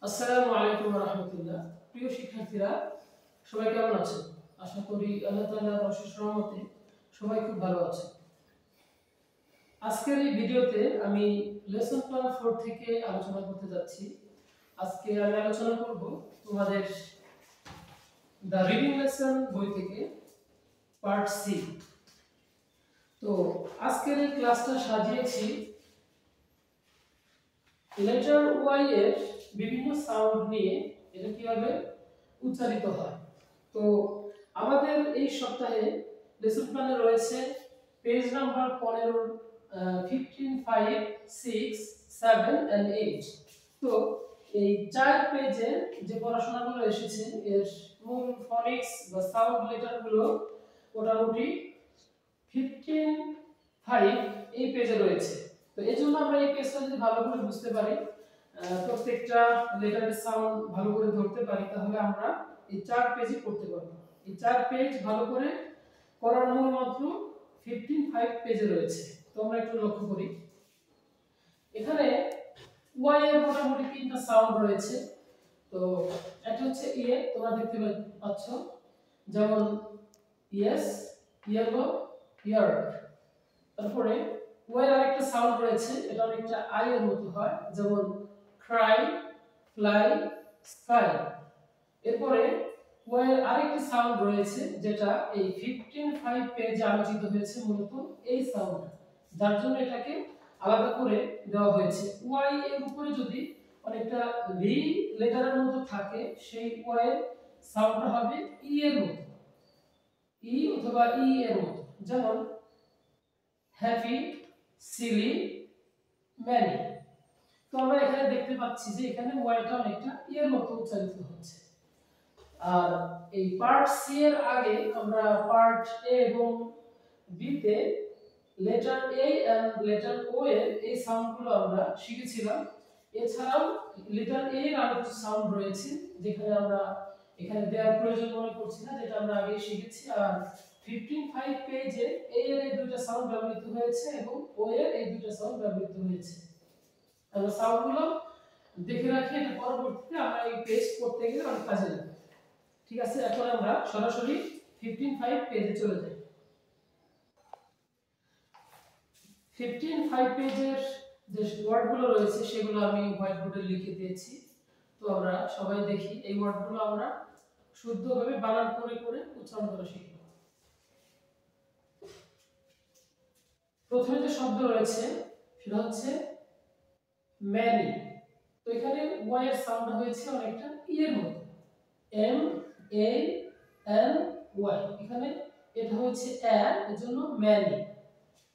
আসসালামু আলাইকুম ওয়া রাহমাতুল্লাহ। প্রিয় শিক্ষার্থীরা, সবাই কেমন আছেন? আশা করি আল্লাহ তাআলার অশেষ রহমতে সবাই খুব ভালো আছেন। আজকের এই ভিডিওতে আমি লেসন প্ল্যান 4 থেকে আলোচনা করতে যাচ্ছি। আজকে আমি আলোচনা করব তোমাদের দ্য রিডিং লেসন বই থেকে পার্ট সি। তো আজকের এই ক্লাসটা সাজিয়েছি লেটার ওয়াই এর বিভিন্ন সাউন্ড নিয়ে এটা কিভাবে উচ্চারিত হয়। তো আমাদের এই সপ্তাহে লেসন প্ল্যানে রয়েছে পেজ নাম্বার 15, 15, 5, 6, 7 and 8। তো এই 4 পেজে যে পড়াশোনাগুলো এসেছে এর মূল ফনিক্স বা সাউন্ড লেটারগুলো মোটামুটি 15, 5 এই পেজে রয়েছে। তো এজন্য আমরা এই পেজটা যদি ভালো করে বুঝতে পারি, প্রত্যেকটা লেটারের সাউন্ড ভালো করে ধরতে পারি, তাহলে আমরা এই 4 পেজই পড়তে পারবো। এই 4 পেজ ভালো করে পড়ার মূল মন্ত্র 15, 5 পেজে রয়েছে। তো আমরা একটু লক্ষ্য করি, এখানে ওয়াই এর মোটামুটি 3টা সাউন্ড রয়েছে। তো এটা হচ্ছে ইয়ে, তোমরা দেখতে পাচ্ছ, যেমন ইয়েস, ইয়েলো, ইয়ার। তারপরে ওয়াই এর আরেকটা সাউন্ড রয়েছে, এটা অনেকটা আই এর মতো হয়, যেমন ক্রাই, ফ্লাই, স্কাই। এরপরে ওয়াই এর আরেকটা সাউন্ড রয়েছে যেটা এই 15, 5 পেজে আলোচিত হয়েছে, মূলত এই সাউন্ড, যার জন্য এটাকে আলাদা করে দেওয়া হয়েছে। ওয়াই এর উপরে যদি অনেকটা ভি লেটারের মতো থাকে, সেই ওয়াই এর সাউন্ডটা হবে ই এর মতো, ই অথবা ই এর মতো, যেমন হ্যাপি, সিলি, ম্যানি। তো আমরা এখানে দেখতে পাচ্ছি যে এখানে ওয়াইটা অনেকটা ই এর মতো উচ্চারিত হচ্ছে। আর এই পার্ট সি এর আগে আমরা পার্ট এ এবং বি তে লেটার এ এন্ড লেটার ও এর এই সাউন্ডগুলো আমরা শিখেছিলাম। এছাড়াও লেটার এ এর আরো কিছু সাউন্ড রয়েছে যেখানে আমরা এখানে দেওয়ার প্রয়োজন মনে করছি না, যেটা আমরা আগে শিখেছি। আর 15, 5 পেজে এ এর এই দুটো সাউন্ড ব্যবহৃত হয়েছে এবং ও এর এই দুটো সাউন্ড ব্যবহৃত হয়েছে। আমরা সাউন্ডগুলো দেখে রাখি, এটা পরবর্তীতে আমরা এই পেজ পড়তে গেলে অনেক কাজে লাগবে। ঠিক আছে, এখন আমরা সরাসরি 15, 5 পেজে চলে যাই। 15, 5 পেজের যে ওয়ার্ডগুলো রয়েছে সেগুলো আমি হোয়াইট বোর্ডে লিখে দিয়েছি। তো আমরা সবাই দেখি, এই ওয়ার্ডগুলো আমরা শুদ্ধভাবে বানান করে করে উচ্চারণ করা শিখব। প্রথমে যে শব্দ রয়েছে সেটা হচ্ছে ম্যানি। তো এখানে ওয়াই এর সাউন্ড হয়েছে অনেকটা ই এর মতো, এম এ এন ওয়াই। এখানে এটা হচ্ছে এ, এর জন্য ম্যানি।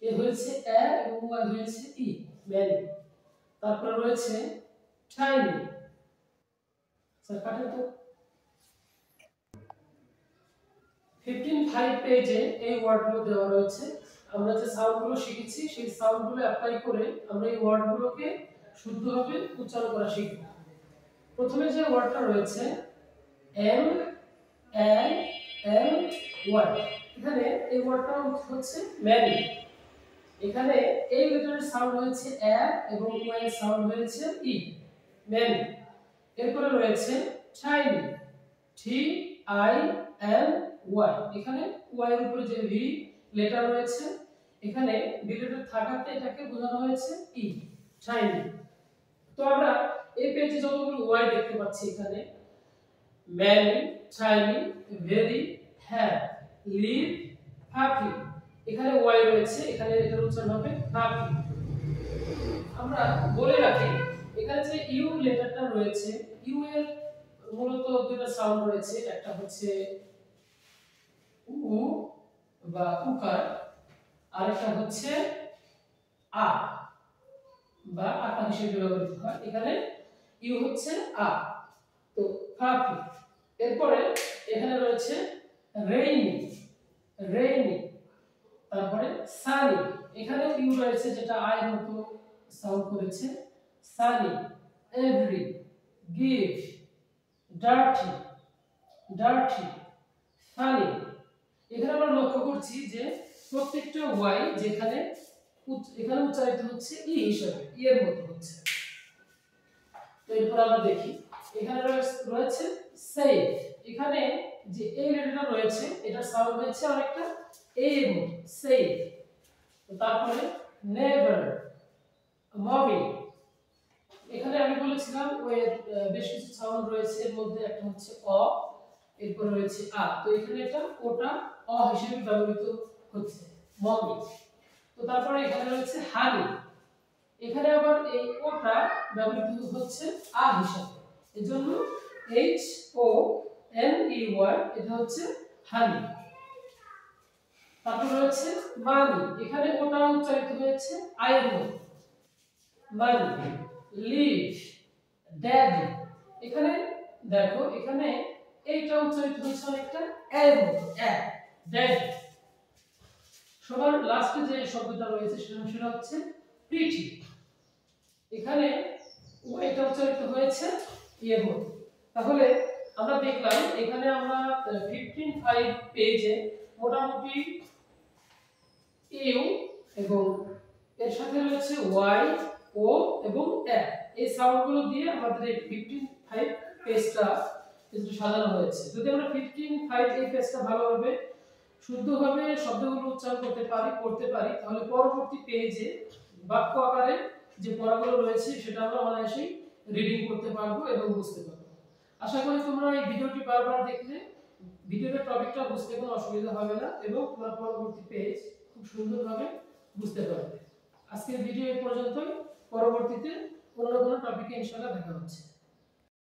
এ হয়েছে এ এবং ওয়াই হয়েছে ই, ম্যানি। তারপরে রয়েছে টাইনি। স্যার কাটেন তো। 15, 5 পেজে এই ওয়ার্ডগুলো দেওয়া রয়েছে। আমরা যে সাউন্ডগুলো শিখেছি সেই সাউন্ডগুলো অ্যাপ্লাই করে আমরা এই ওয়ার্ডগুলোকে শুদ্ধভাবে উচ্চারণ করা শিখব। প্রথমে যে ওয়ার্ডটা রয়েছে এম এন এম ওয়াই, এখানে এই ওয়ার্ডটা হচ্ছে ম্যানি। এখানে এই লেটারের সাউন্ড হয়েছে এ এবং ওয়াই এর সাউন্ড হয়েছে ই, ম্যানি। এরপরে রয়েছে tiny, T I N Y. এখানে ওয়াই এর উপরে যে ভি লেটার রয়েছে, এখানে ভি লেটার থাকাতে এটাকে বোঝানো হয়েছে ই, টাইনি। তো আমরা এই পেজে যতগুলো ওয়াই দেখতে পাচ্ছি, এখানে many, tiny, very, have, live, happy. এখানে ওয়াই রয়েছে, এখানে এটার উচ্চারণ হবে হ্যাপি। আমরা বলে রাখি, এখানে যে ইউ লেটারটা রয়েছে, ইউ এর মূলত দুটো সাউন্ড রয়েছে, একটা হচ্ছে উ বা উকার, আর একটা হচ্ছে আ বা আকার হিসেবে ব্যবহৃত হয়। এখানে ইউ হচ্ছে আ, তো হ্যাপি। এরপরে এখানে রয়েছে রেইনি, রেইনি। তারপরে সানি, এখানে ইউ রয়েছে যেটা আই এর মতো সাউন্ড করেছে, Sunny. Every, give, dirty, dirty, funny. এখানে আমরা লক্ষ্য করছি যে প্রত্যেকটা ওয়াই যেখানে এখানে উচ্চারিত হচ্ছে ই হিসেবে, ই এর মতো হচ্ছে। তো এরপর আমরা দেখি এখানে রয়েছে সেফ। এখানে যে এই লেটারটা রয়েছে এটা সাউন্ড হচ্ছে অনেকটা এই এর মতো সেফ। তো তারপরে নেভার, মমি। এখানে আমি বলেছিলাম ওই বেশ কিছু সাউন্ড রয়েছে, এর মধ্যে একটা হচ্ছে অ, এরপর রয়েছে আ। তো এখানে এটা ওটা অ হিসেবে ব্যবহৃত হচ্ছে মমি। তো তারপরে এখানে রয়েছে হানি। এখানে আবার এই ওটা ব্যবহৃত হচ্ছে আ হিসাবে, এজন্য H O N E Y, এটা হচ্ছে হানি। তারপর রয়েছে মানি। এখানে ওটা উচ্চারিত হয়েছে আই এর মতো, মানি। Leave, daddy. এখানে দেখো এখানে এইটা উচ্চারিত হচ্ছে অনেকটা এর মতো, ড্যাডি। সবার লাস্টে যে শব্দটা রয়েছে সেটা হচ্ছে প্রিটি। এখানে এটা উচ্চারিত হয়েছে এর মতো। তাহলে আমরা দেখলাম এখানে আমরা 15.5 পেজে মোটামুটি ইউ এবং এর সাথে রয়েছে ওয়াই, ও এবং এ, এই সাউন্ডগুলো দিয়ে আমাদের এই 15.5 পেজটা কিন্তু সাজানো হয়েছে। যদি আমরা 15.5 এই পেজটা ভালোভাবে শুদ্ধভাবে শব্দগুলো উচ্চারণ করতে পারি তাহলে পরবর্তী পেজে বাক্য আকারে যে পড়াগুলো রয়েছে সেটা আমরা অনায়াসেই রিডিং করতে পারবো এবং বুঝতে পারবো। আশা করি তোমরা এই ভিডিওটি বারবার দেখলে ভিডিওর টপিকটা বুঝতে কোনো অসুবিধা হবে না এবং তোমরা পরবর্তী পেজ খুব সুন্দরভাবে বুঝতে পারবে। আজকের ভিডিও এই পর্যন্তই। পরবর্তীতে কোনো না কোনো টপিকে ইনশাআল্লাহ দেখা হচ্ছে।